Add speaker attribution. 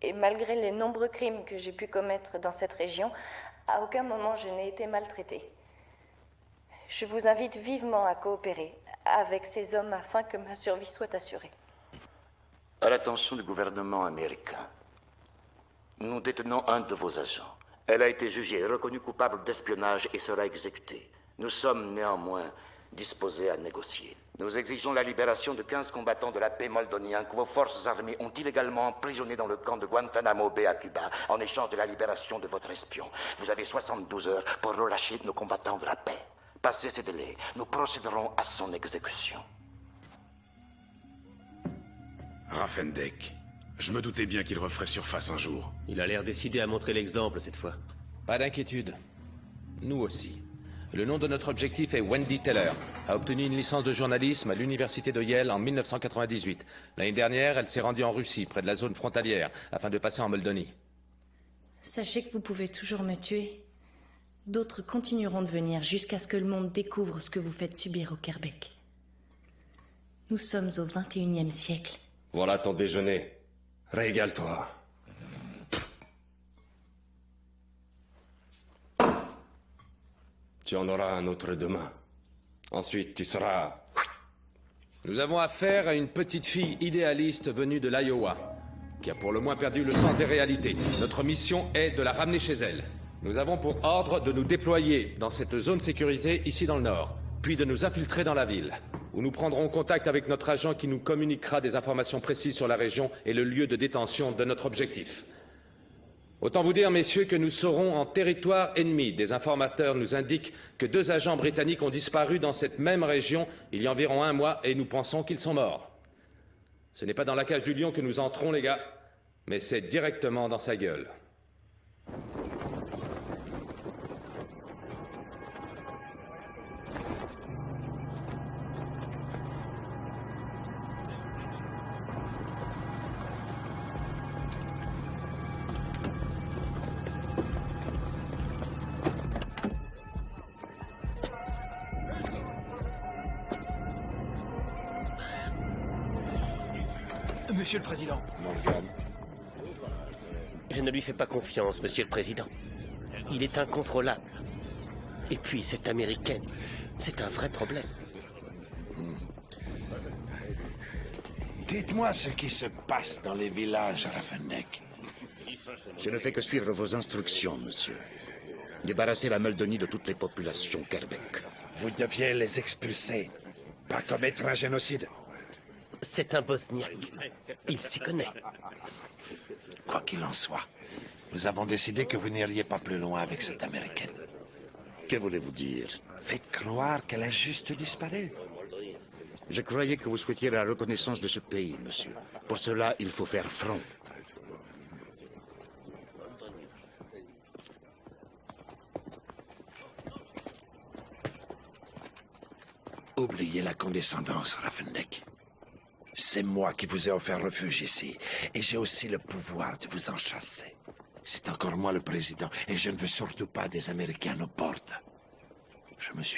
Speaker 1: Et malgré les nombreux crimes que j'ai pu commettre dans cette région, à aucun moment je n'ai été maltraitée. Je vous invite vivement à coopérer avec ces hommes afin que ma survie soit assurée.
Speaker 2: À l'attention du gouvernement américain, nous détenons un de vos agents. Elle a été jugée et reconnue coupable d'espionnage et sera exécutée. Nous sommes néanmoins disposés à négocier. Nous exigeons la libération de 15 combattants de la paix moldoniens que vos forces armées ont illégalement emprisonnés dans le camp de Guantanamo Bay à Cuba, en échange de la libération de votre espion. Vous avez 72 heures pour relâcher nos combattants de la paix. Passé ces délais, nous procéderons à son exécution.
Speaker 3: Rafendek. Je me doutais bien qu'il referait surface un jour.
Speaker 4: Il a l'air décidé à montrer l'exemple cette fois.
Speaker 5: Pas d'inquiétude. Nous aussi. Le nom de notre objectif est Wendy Teller. A obtenu une licence de journalisme à l'université de Yale en 1998. L'année dernière, elle s'est rendue en Russie, près de la zone frontalière, afin de passer en Moldonie.
Speaker 6: Sachez que vous pouvez toujours me tuer. D'autres continueront de venir jusqu'à ce que le monde découvre ce que vous faites subir au Kerbeck. Nous sommes au XXIe siècle.
Speaker 7: Voilà ton déjeuner. Régale-toi. Tu en auras un autre demain. Ensuite, tu seras...
Speaker 5: Nous avons affaire à une petite fille idéaliste venue de l'Iowa, qui a pour le moins perdu le sens des réalités. Notre mission est de la ramener chez elle. Nous avons pour ordre de nous déployer dans cette zone sécurisée ici dans le nord, puis de nous infiltrer dans la ville, où nous prendrons contact avec notre agent qui nous communiquera des informations précises sur la région et le lieu de détention de notre objectif. Autant vous dire, messieurs, que nous serons en territoire ennemi. Des informateurs nous indiquent que 2 agents britanniques ont disparu dans cette même région il y a environ 1 mois et nous pensons qu'ils sont morts. Ce n'est pas dans la cage du lion que nous entrons, les gars, mais c'est directement dans sa gueule.
Speaker 8: Monsieur le Président.
Speaker 7: Morgan.
Speaker 4: Je ne lui fais pas confiance, Monsieur le Président. Il est incontrôlable. Et puis, cette américaine, c'est un vrai problème.
Speaker 9: Dites-moi ce qui se passe dans les villages, Rafendek.
Speaker 2: Je ne fais que suivre vos instructions, monsieur. Débarrasser la Moldonie de toutes les populations Kerbeck.
Speaker 9: Vous deviez les expulser, pas commettre un génocide.
Speaker 4: C'est un Bosniaque. Il s'y connaît.
Speaker 9: Quoi qu'il en soit, nous avons décidé que vous n'iriez pas plus loin avec cette Américaine.
Speaker 2: Que voulez-vous dire?
Speaker 9: Faites croire qu'elle a juste disparu.
Speaker 2: Je croyais que vous souhaitiez la reconnaissance de ce pays, monsieur. Pour cela, il faut faire front.
Speaker 9: Oubliez la condescendance, Rafendek. C'est moi qui vous ai offert refuge ici, et j'ai aussi le pouvoir de vous en chasser. C'est encore moi le président, et je ne veux surtout pas des Américains à nos portes. Je me suis